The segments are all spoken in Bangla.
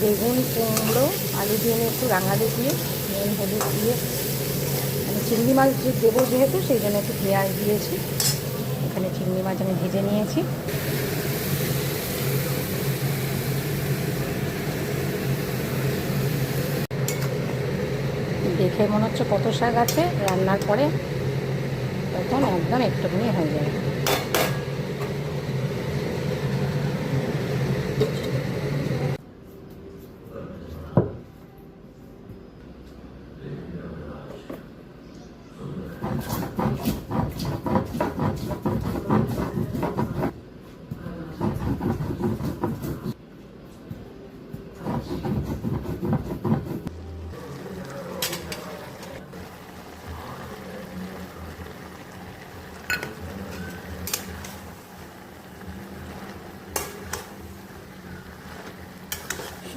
বেগুন, কুমড়ো, আলু দিয়ে একটু রাঙালি দিয়ে নুন হলুদ দিয়ে আমি চিংড়ি মাছ দেবো যেহেতু সেই জন্য একটু পেঁয়াজ দিয়েছি। এখানে চিংড়ি মাছ আমি ভেজে নিয়েছি। দেখে মনে হচ্ছে কত শাক আছে, রান্নার পরে তখন একদম একটুখানি হয়ে যাবে।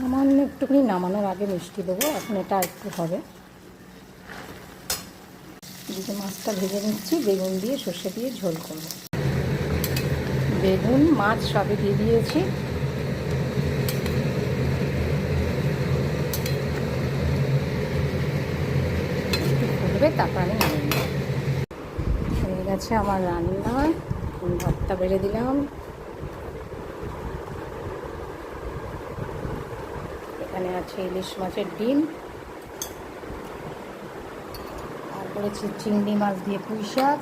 সামান্য একটুখানি নামানোর আগে মিষ্টি দেবো, এখন এটা একটু হবে। যে মাছটা ভেজে নিচ্ছি, বেগুন দিয়ে সর্ষে দিয়ে ঝোল করব। বেগুন মাছ সবই দিয়ে দিয়েছি। একটু ফুটবে, তারপর আমি নামিয়ে নেব। হয়ে গেছে আমার রান্না। ভর্তা বেড়ে দিলাম। এখানে আছে ইলিশ মাছের ডিম, আর করেছি চিংড়ি মাছ দিয়ে পুঁই শাক,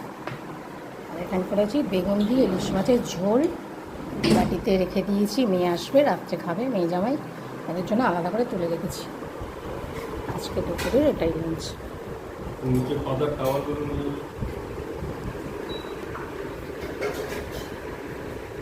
আর এখানে করেছি বেগুন দিয়ে ইলিশ মাছের ঝোল। বাটিতে রেখে দিয়েছি, মেয়ে আসবে রাত্রে খাবে, মেয়ে জামাই, তাদের জন্য আলাদা করে তুলে রেখেছি। আজকে দুপুরের এটাই লাঞ্চ।